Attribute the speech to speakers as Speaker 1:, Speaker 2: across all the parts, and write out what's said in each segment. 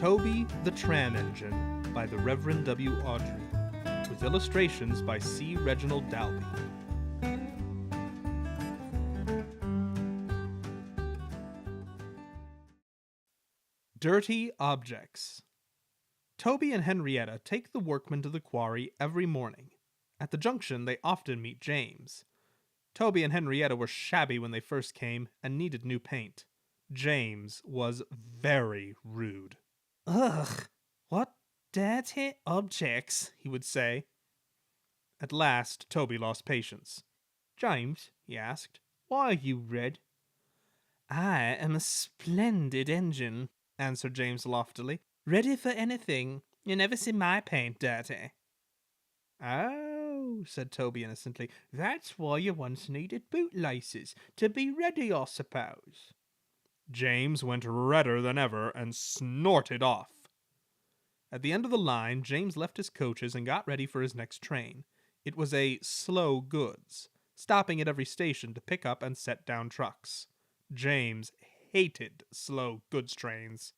Speaker 1: Toby the Tram Engine by the Reverend W. Awdry, with illustrations by C. Reginald Dalby. Dirty Objects. Toby and Henrietta take the workmen to the quarry every morning. At the junction, they often meet James. Toby and Henrietta were shabby when they first came and needed new paint. James was very rude. "Ugh, what dirty objects," he would say. At last, Toby lost patience. "James," he asked, "why are you red?" "I am a splendid engine," answered James loftily. "Ready for anything. You never see my paint dirty." "Oh," said Toby innocently, "that's why you once needed bootlaces, to be ready, I suppose." James went redder than ever and snorted off. At the end of the line, James left his coaches and got ready for his next train. It was a slow goods, stopping at every station to pick up and set down trucks. James hated slow goods trains.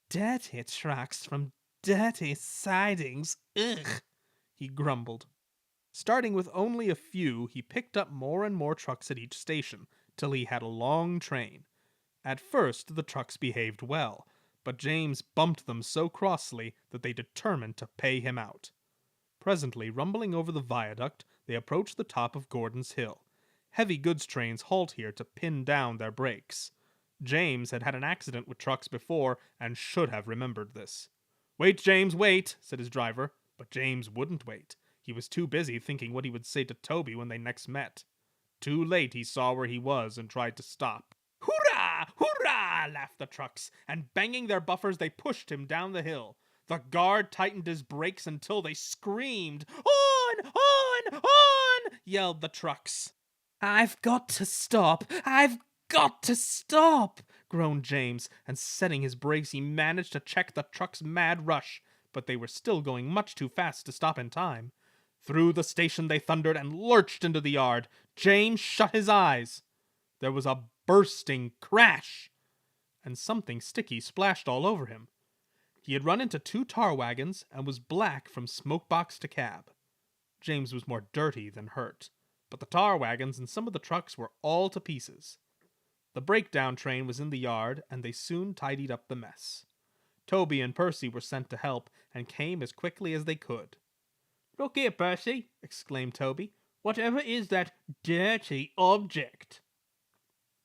Speaker 1: "Dirty trucks from dirty sidings, ugh," he grumbled. Starting with only a few, he picked up more and more trucks at each station, till he had a long train. At first, the trucks behaved well, but James bumped them so crossly that they determined to pay him out. Presently, rumbling over the viaduct, they approached the top of Gordon's Hill. Heavy goods trains halt here to pin down their brakes. James had had an accident with trucks before and should have remembered this. "Wait, James, wait," said his driver, but James wouldn't wait. He was too busy thinking what he would say to Toby when they next met. Too late he saw where he was and tried to stop. "Hoorah! Hoorah!" laughed the trucks, and banging their buffers they pushed him down the hill. The guard tightened his brakes until they screamed. "On! On! On!" yelled the trucks. "I've got to stop! I've got to stop!" groaned James, and setting his brakes he managed to check the truck's mad rush, but they were still going much too fast to stop in time. Through the station they thundered and lurched into the yard. James shut his eyes. There was a bursting crash, and something sticky splashed all over him. He had run into 2 tar wagons and was black from smokebox to cab. James was more dirty than hurt, but the tar wagons and some of the trucks were all to pieces. The breakdown train was in the yard, and they soon tidied up the mess. Toby and Percy were sent to help, and came as quickly as they could. "Look here, Percy," exclaimed Toby. "Whatever is that dirty object?"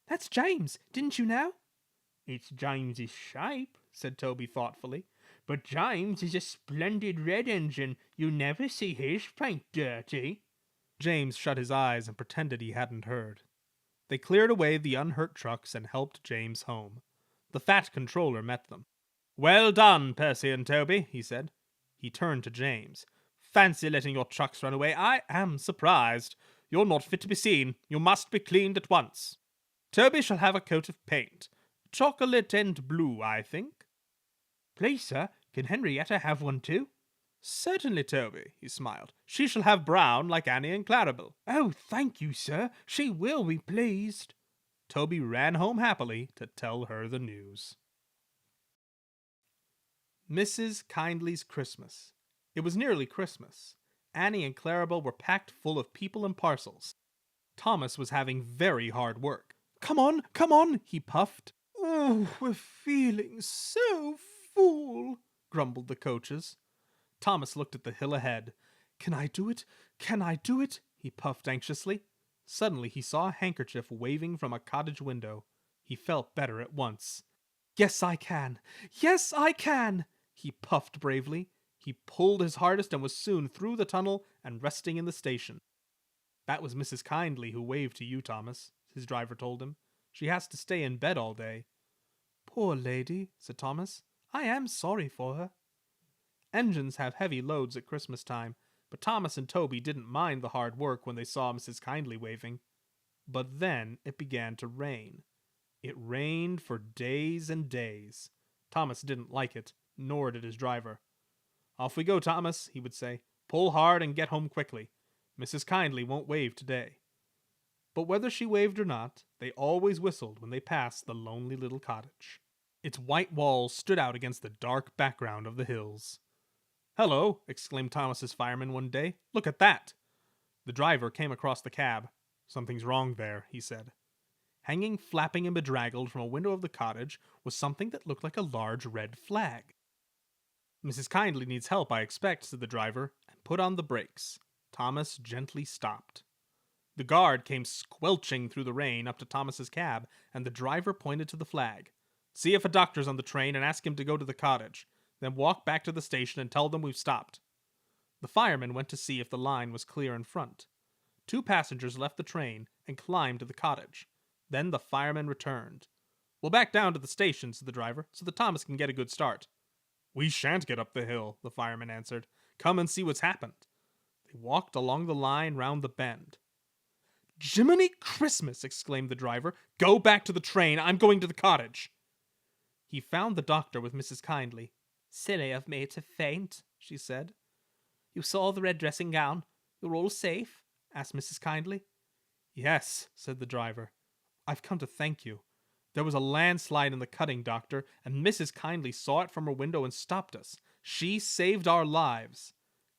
Speaker 1: "That's James, didn't you know?" "It's James's shape," said Toby thoughtfully. "But James is a splendid red engine. You never see his paint dirty." James shut his eyes and pretended he hadn't heard. They cleared away the unhurt trucks and helped James home. The fat controller met them. "Well done, Percy and Toby," he said. He turned to James. "Fancy letting your trucks run away. I am surprised. You're not fit to be seen. You must be cleaned at once. Toby shall have a coat of paint. Chocolate and blue, I think." "Please, sir, can Henrietta have one too?" "Certainly, Toby," he smiled. "She shall have brown like Annie and Clarabel." "Oh, thank you, sir. She will be pleased." Toby ran home happily to tell her the news. Mrs. Kyndley's Christmas. It was nearly Christmas. Annie and Clarabel were packed full of people and parcels. Thomas was having very hard work. Come on," he puffed. "Oh, we're feeling so full," grumbled the coaches. Thomas looked at the hill ahead. Can I do it? He puffed anxiously. Suddenly he saw a handkerchief waving from a cottage window. He felt better at once. Yes, I can! He puffed bravely. He pulled his hardest and was soon through the tunnel and resting in the station. "That was Mrs. Kyndley who waved to you, Thomas," his driver told him. "She has to stay in bed all day." "Poor lady," said Thomas. "I am sorry for her." Engines have heavy loads at Christmas time, but Thomas and Toby didn't mind the hard work when they saw Mrs. Kyndley waving. But then it began to rain. It rained for days and days. Thomas didn't like it, nor did his driver. "Off we go, Thomas," he would say. "Pull hard and get home quickly. Mrs. Kyndley won't wave today." But whether she waved or not, they always whistled when they passed the lonely little cottage. Its white walls stood out against the dark background of the hills. "Hello," exclaimed Thomas's fireman one day. "Look at that." The driver came across the cab. "Something's wrong there," he said. Hanging flapping and bedraggled from a window of the cottage was something that looked like a large red flag. "Mrs. Kyndley needs help, I expect," said the driver, and put on the brakes. Thomas gently stopped. The guard came squelching through the rain up to Thomas's cab, and the driver pointed to the flag. "See if a doctor's on the train and ask him to go to the cottage. Then walk back to the station and tell them we've stopped." The fireman went to see if the line was clear in front. 2 passengers left the train and climbed to the cottage. Then the fireman returned. "We'll back down to the station," said the driver, "so that Thomas can get a good start." "We shan't get up the hill," the fireman answered. "Come and see what's happened." They walked along the line round the bend. "Jiminy Christmas!" exclaimed the driver. "Go back to the train. I'm going to the cottage." He found the doctor with Mrs. Kyndley. "Silly of me to faint," she said. "You saw the red dressing gown? You're all safe?" asked Mrs. Kyndley. "Yes," said the driver. "I've come to thank you. There was a landslide in the cutting, doctor, and Mrs. Kyndley saw it from her window and stopped us. She saved our lives."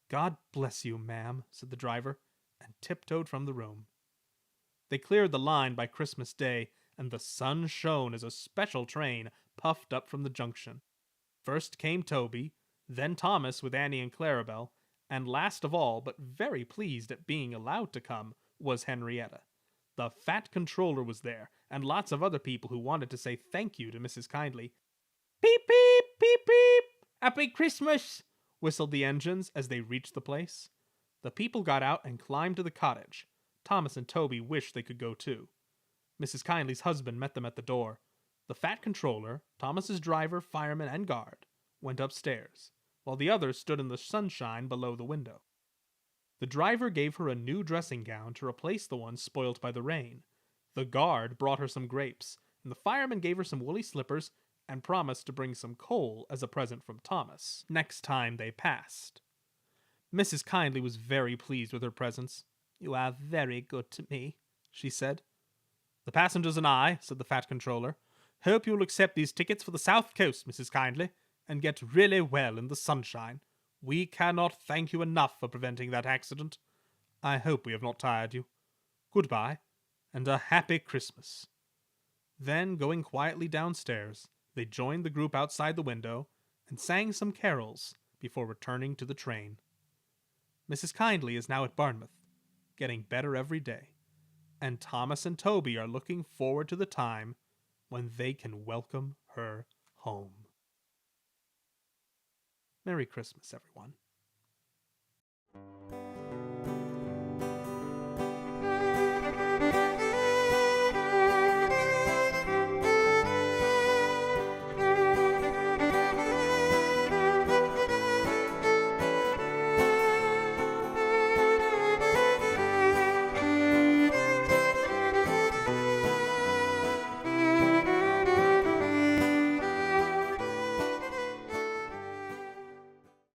Speaker 1: "God bless you, ma'am," said the driver, and tiptoed from the room. They cleared the line by Christmas Day, and the sun shone as a special train puffed up from the junction. First came Toby, then Thomas with Annie and Clarabelle, and last of all, but very pleased at being allowed to come, was Henrietta. The fat controller was there, and lots of other people who wanted to say thank you to Mrs. Kyndley. "Beep, beep, beep, beep! Happy Christmas!" whistled the engines as they reached the place. The people got out and climbed to the cottage. Thomas and Toby wished they could go too. Mrs. Kyndley's husband met them at the door. The fat controller, Thomas's driver, fireman, and guard went upstairs, while the others stood in the sunshine below the window. The driver gave her a new dressing gown to replace the one spoilt by the rain. The guard brought her some grapes, and the fireman gave her some woolly slippers and promised to bring some coal as a present from Thomas next time they passed. Mrs. Kyndley was very pleased with her presents. "You are very good to me," she said. "The passengers and I," said the fat controller, "hope you'll accept these tickets for the South Coast, Mrs. Kyndley, and get really well in the sunshine. We cannot thank you enough for preventing that accident. I hope we have not tired you. Goodbye, and a happy Christmas." Then, going quietly downstairs, they joined the group outside the window and sang some carols before returning to the train. Mrs. Kyndley is now at Barnmouth, getting better every day, and Thomas and Toby are looking forward to the time when they can welcome her home. Merry Christmas, everyone.